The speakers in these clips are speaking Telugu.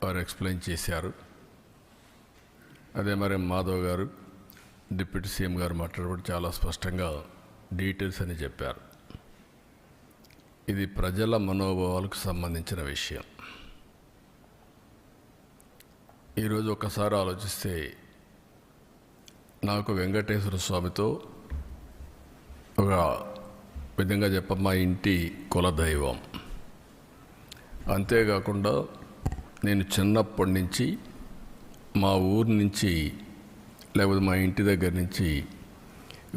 వారు ఎక్స్ప్లెయిన్ చేశారు. అదే మరి మాధవ్ గారు డిప్యూటీ సీఎం గారు మాట్లాడబడి చాలా స్పష్టంగా డీటెయిల్స్ అని చెప్పారు. ఇది ప్రజల మనోభావాలకు సంబంధించిన విషయం. ఈరోజు ఒకసారి ఆలోచిస్తే నాకు వెంకటేశ్వర స్వామితో ఒక విధంగా మా ఇంటి కులదైవం. అంతేకాకుండా నేను చిన్నప్పటి నుంచి మా ఊరి నుంచి లేకపోతే మా ఇంటి దగ్గర నుంచి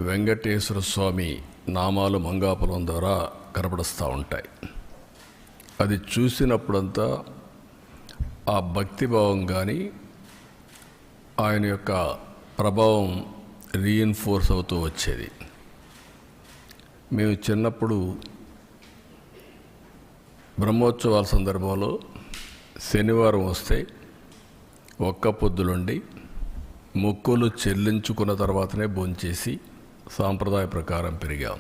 వెంకటేశ్వర స్వామి నామాలు మంగాపురం ద్వారా కనపడుస్తూ ఉంటాయి. అది చూసినప్పుడంతా ఆ భక్తిభావం కానీ ఆయన యొక్క ప్రభావం రీఇన్ఫోర్స్ అవుతూ వచ్చేది. మేము చిన్నప్పుడు బ్రహ్మోత్సవాల సందర్భంలో శనివారం వస్తే ఒక్క పొద్దులుండి మొక్కులు చెల్లించుకున్న తర్వాతనే భోంచేసి సాంప్రదాయ ప్రకారం పెరిగాం.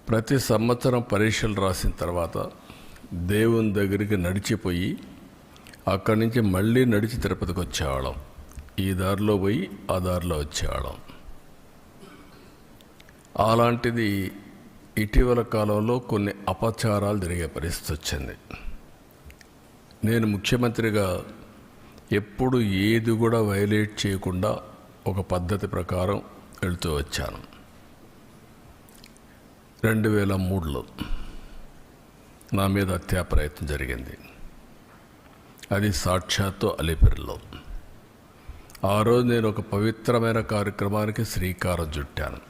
ప్రతి సంవత్సరం పరీక్షలు రాసిన తర్వాత దేవుని దగ్గరికి నడిచిపోయి అక్కడి నుంచి మళ్ళీ నడిచి తిరుపతికి వచ్చేవాళ్ళం. ఈ దారిలో పోయి ఆ దారిలో వచ్చేవాళ్ళం. అలాంటిది ఇటీవల కాలంలో కొన్ని అపచారాలు జరిగే పరిస్థితి వచ్చింది. నేను ముఖ్యమంత్రిగా ఎప్పుడు ఏది కూడా వైలేట్ చేయకుండా ఒక పద్ధతి ప్రకారం వెళుతూ వచ్చాను. 2003లో నా మీద హత్యా ప్రయత్నం జరిగింది. అది సాక్షాత్తు అలిపిరిలో. ఆ రోజు నేను ఒక పవిత్రమైన కార్యక్రమానికి శ్రీకారం చుట్టాను.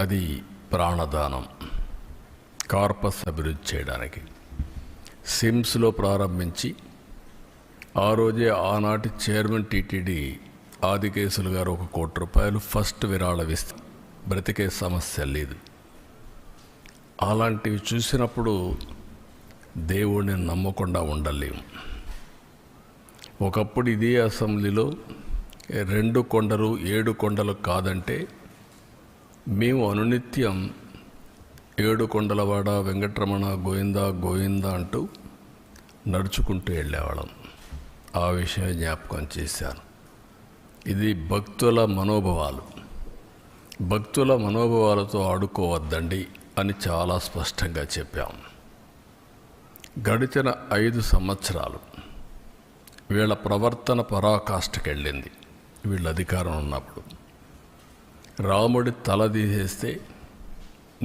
అది ప్రాణదానం, కార్పస్ అభివృద్ధి చేయడానికి సిమ్స్లో ప్రారంభించి ఆ రోజే ఆనాటి చైర్మన్ టీటీడీ ఆదికేశులు గారు ₹1 కోటి ఫస్ట్ విరాళమిస్తే బ్రతికే సమస్య లేదు. అలాంటివి చూసినప్పుడు దేవుడిని నమ్మకుండా ఉండలేము. ఒకప్పుడు ఇదే అసెంబ్లీలో 2 కొండలు 7 కొండలు కాదంటే మేము అనునిత్యం 7 కొండలవాడ వెంకటరమణ గోవిందా గోవిందా అంటూ నడుచుకుంటూ వెళ్ళేవాళ్ళం. ఆ విషయం జ్ఞాపకం చేశాను. ఇది భక్తుల మనోభావాలు. భక్తుల మనోభావాలతో ఆడుకోవద్దండి అని చాలా స్పష్టంగా చెప్పాం. గడిచిన 5 సంవత్సరాలు వీళ్ళ ప్రవర్తన పరాకాష్ఠకెళ్ళింది. వీళ్ళ అధికారం ఉన్నప్పుడు రాముడి తల తీసేస్తే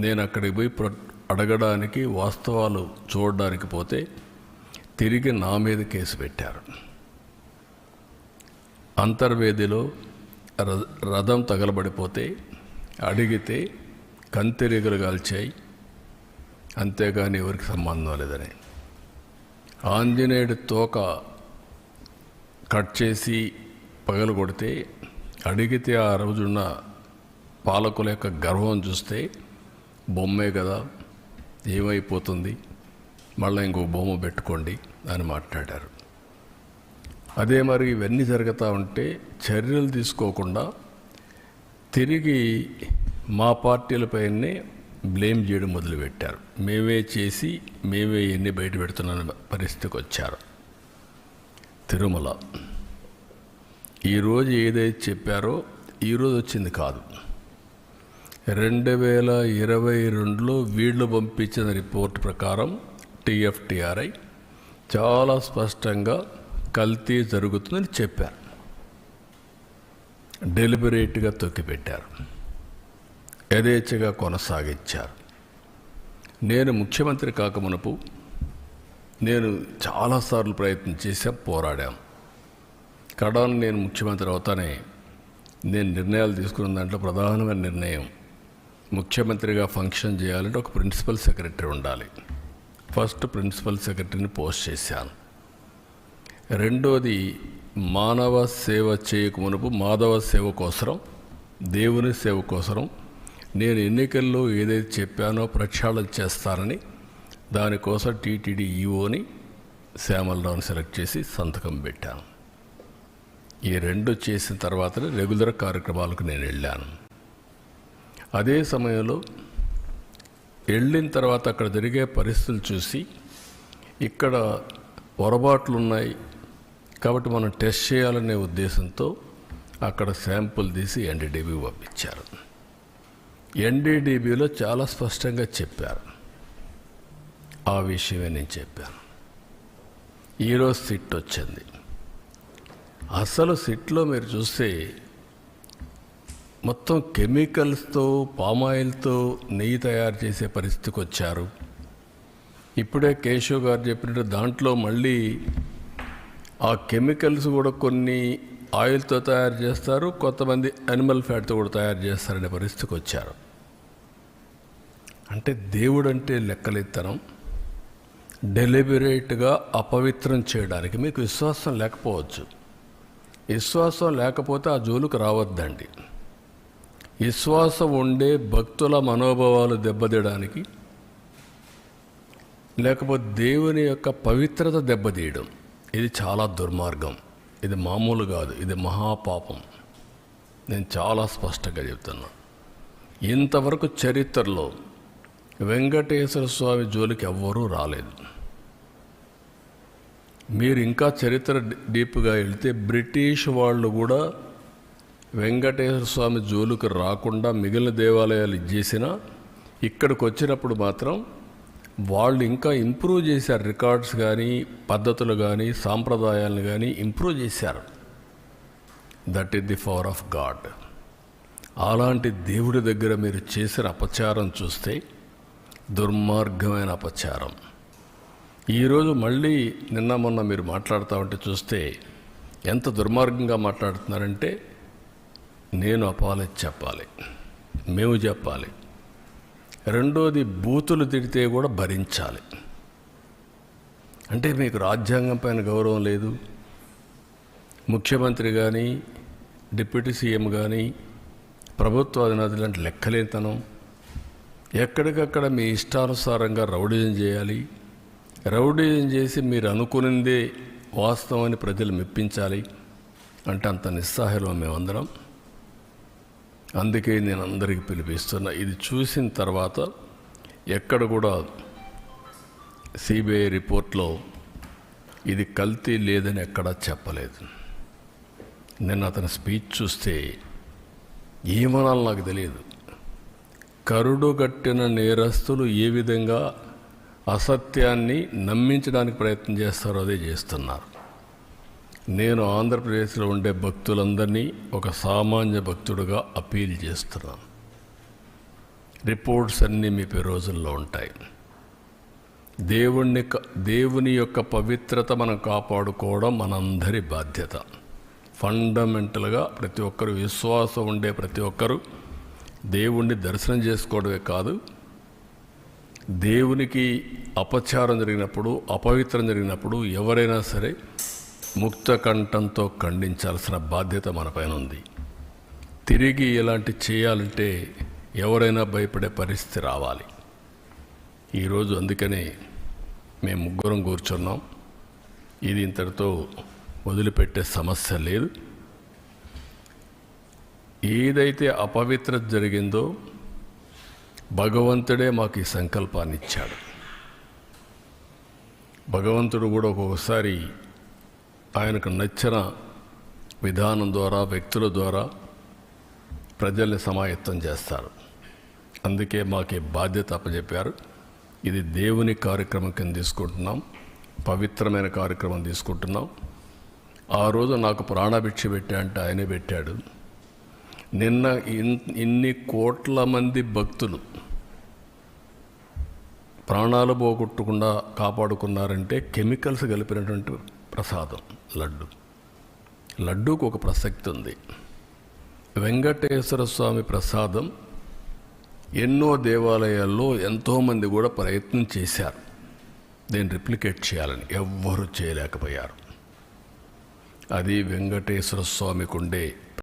నేను అక్కడికి పోయి అడగడానికి, వాస్తవాలు చూడడానికి పోతే తిరిగి నా మీద కేసు పెట్టారు. అంతర్వేదిలో రథం తగలబడిపోతే అడిగితే కంతిరీగలు కాల్చాయి, అంతేగాని ఎవరికి సంబంధం లేదని. ఆంజనేయుడి తోక కట్ చేసి పగలు కొడితే అడిగితే ఆ రోజున్న పాలకుల యొక్క గర్వం చూస్తే బొమ్మే కదా, ఏమైపోతుంది, మళ్ళీ ఇంకో బొమ్మ పెట్టుకోండి అని మాట్లాడారు. అదే మరి ఇవన్నీ జరుగుతూ ఉంటే చర్యలు తీసుకోకుండా తిరిగి మా పార్టీలపైనే బ్లేమ్ చేయడం మొదలుపెట్టారు. మేమే చేసి మేమే ఎన్ని బయట పెడుతున్న పరిస్థితికి వచ్చారు. తిరుమల ఈరోజు ఏదైతే చెప్పారో ఈరోజు వచ్చింది కాదు. 2022లో వీళ్ళు పంపించిన రిపోర్ట్ ప్రకారం TFTRI చాలా స్పష్టంగా కల్తీ జరుగుతుందని చెప్పారు. డెలిబరేట్గా తొక్కిపెట్టారు, యథేచ్ఛగా కొనసాగించారు. నేను ముఖ్యమంత్రి కాకమునుపు నేను చాలాసార్లు ప్రయత్నం చేశాం, పోరాడాం. కడాను నేను ముఖ్యమంత్రి అవుతానే నేను నిర్ణయాలు తీసుకున్న దాంట్లో ప్రధానమైన నిర్ణయం, ముఖ్యమంత్రిగా ఫంక్షన్ చేయాలంటే ఒక ప్రిన్సిపల్ సెక్రటరీ ఉండాలి. ఫస్ట్ ప్రిన్సిపల్ సెక్రటరీని పోస్ట్ చేశాను. రెండోది, మానవ సేవ చేయకమునుపు మాధవ సేవ కోసరం, దేవుని సేవ కోసరం నేను ఎన్నికల్లో ఏదైతే చెప్పానో ప్రక్షాళన చేస్తానని దానికోసం టీటీడీ ఈఓని శ్యామలరావుని సెలెక్ట్ చేసి సంతకం పెట్టాను. ఈ 2 చేసిన తర్వాతనే రెగ్యులర్ కార్యక్రమాలకు నేను వెళ్ళాను. అదే సమయంలో వెళ్ళిన తర్వాత అక్కడ జరిగే పరిస్థితులు చూసి ఇక్కడ పొరపాట్లు ఉన్నాయి కాబట్టి మనం టెస్ట్ చేయాలనే ఉద్దేశంతో అక్కడ శాంపుల్ తీసి ఎన్డీడీబీ పంపించారు. ఎన్డీడీబీలో చాలా స్పష్టంగా చెప్పారు. ఆ విషయమే నేను చెప్పాను. ఈరోజు సిట్ వచ్చింది. అసలు సిట్లో మీరు చూస్తే మొత్తం కెమికల్స్తో, పామాయిల్తో నెయ్యి తయారు చేసే పరిస్థితికి వచ్చారు. ఇప్పుడే కేశవ్ గారు చెప్పినట్టు దాంట్లో మళ్ళీ ఆ కెమికల్స్ కూడా కొన్ని ఆయిల్తో తయారు చేస్తారు, కొంతమంది యానిమల్ ఫ్యాట్తో కూడా తయారు చేస్తారనే పరిస్థితికి వచ్చారు. అంటే దేవుడు అంటే లెక్కలెత్తనం, డెలిబరేట్గా అపవిత్రం చేయడానికి మీకు విశ్వాసం లేకపోవచ్చు. విశ్వాసం లేకపోతే ఆ జోలుకు రావద్దండి. విశ్వాసం ఉండే భక్తుల మనోభావాలు దెబ్బతీయడానికి, లేకపోతే దేవుని యొక్క పవిత్రత దెబ్బతీయడం, ఇది చాలా దుర్మార్గం. ఇది మామూలు కాదు, ఇది మహాపాపం. నేను చాలా స్పష్టంగా చెప్తున్నా. ఇంతవరకు చరిత్రలో వెంకటేశ్వర స్వామి జోలికి ఎవ్వరూ రాలేదు. మీరు ఇంకా చరిత్ర డీప్గా వెళ్తే బ్రిటిష్ వాళ్ళు కూడా వెంకటేశ్వర స్వామి జోలికి రాకుండా మిగిలిన దేవాలయాలు ఇచ్చేసినా ఇక్కడికి వచ్చినప్పుడు మాత్రం వాళ్ళు ఇంకా ఇంప్రూవ్ చేశారు. రికార్డ్స్ కానీ, పద్ధతులు కానీ, సాంప్రదాయాలను కానీ ఇంప్రూవ్ చేశారు. That is the power of God. అలాంటి దేవుడి దగ్గర మీరు చేసిన అపచారం చూస్తే దుర్మార్గమైన అపచారం. ఈరోజు మళ్ళీ నిన్న మొన్న మీరు మాట్లాడుతూ ఉంటే చూస్తే ఎంత దుర్మార్గంగా మాట్లాడుతున్నారంటే, నేను అపాలజీ చెప్పాలి, మేము చెప్పాలి. రెండోది బూతులు తిడితే కూడా భరించాలి. అంటే మీకు రాజ్యాంగం పైన గౌరవం లేదు. ముఖ్యమంత్రి కానీ, డిప్యూటీ సీఎం కానీ, ప్రభుత్వ అధినేతలు అంటే లెక్కలేతనం. ఎక్కడికక్కడ మీ ఇష్టానుసారంగా రౌడీజం చేయాలి. రౌడీజం చేసి మీరు అనుకునిందే వాస్తవాన్ని ప్రజలు మెప్పించాలి అంటే అంత నిస్సహాయం మేమందరం. అందుకే నేను అందరికీ పిలిపిస్తున్నా. ఇది చూసిన తర్వాత ఎక్కడ కూడా సిబిఐ రిపోర్ట్లో ఇది కల్తీ లేదని ఎక్కడా చెప్పలేదు. నేను అతని స్పీచ్ చూస్తే ఏమనాలో నాకు తెలియదు. కరుడుగట్టిన నేరస్తులు ఏ విధంగా అసత్యాన్ని నమ్మించడానికి ప్రయత్నం చేస్తారో అదే చేస్తున్నారు. నేను ఆంధ్రప్రదేశ్లో ఉండే భక్తులందరినీ ఒక సామాన్య భక్తుడిగా అపీల్ చేస్తున్నాను. రిపోర్ట్స్ అన్నీ మీ రోజుల్లో ఉంటాయి. దేవుని యొక్క పవిత్రత మనం కాపాడుకోవడం మనందరి బాధ్యత. ఫండమెంటల్గా ప్రతి ఒక్కరు, విశ్వాసం ఉండే ప్రతి ఒక్కరూ దేవుణ్ణి దర్శనం చేసుకోవడమే కాదు, దేవునికి అపచారం జరిగినప్పుడు, అపవిత్రం జరిగినప్పుడు ఎవరైనా సరే ముక్త కంఠంతో ఖండించాల్సిన బాధ్యత మనపైన ఉంది. తిరిగి ఇలాంటి చేయాలంటే ఎవరైనా భయపడే పరిస్థితి రావాలి. ఈరోజు అందుకనే మేము ముగ్గురం కూర్చున్నాం. ఇది ఇంతటితో వదిలిపెట్టే సమస్య లేదు. ఏదైతే అపవిత్రత జరిగిందో భగవంతుడే మాకు ఈ సంకల్పాన్ని ఇచ్చాడు. భగవంతుడు కూడా ఒక్కొక్కసారి ఆయనకు నచ్చిన విధానం ద్వారా, వ్యక్తుల ద్వారా ప్రజల్ని సమాయత్తం చేస్తారు. అందుకే మాకు ఈ బాధ్యత అప్పచెప్పారు. ఇది దేవుని కార్యక్రమం కింద తీసుకుంటున్నాం, పవిత్రమైన కార్యక్రమం తీసుకుంటున్నాం. ఆ రోజు నాకు ప్రాణభిక్ష పెట్టా అంటే ఆయనే పెట్టాడు. నిన్న ఇన్ని కోట్ల మంది భక్తులు ప్రాణాలు పోగొట్టకుండా కాపాడుకున్నారంటే కెమికల్స్ కలిపినటువంటి ప్రసాదం లడ్డు. లడ్డూకు ఒక ప్రసక్తి ఉంది. వెంకటేశ్వర స్వామి ప్రసాదం ఎన్నో దేవాలయాల్లో ఎంతోమంది కూడా ప్రయత్నం చేశారు దీన్ని రిప్లికేట్ చేయాలని, ఎవ్వరూ చేయలేకపోయారు. అది వెంకటేశ్వర స్వామికి ఉండే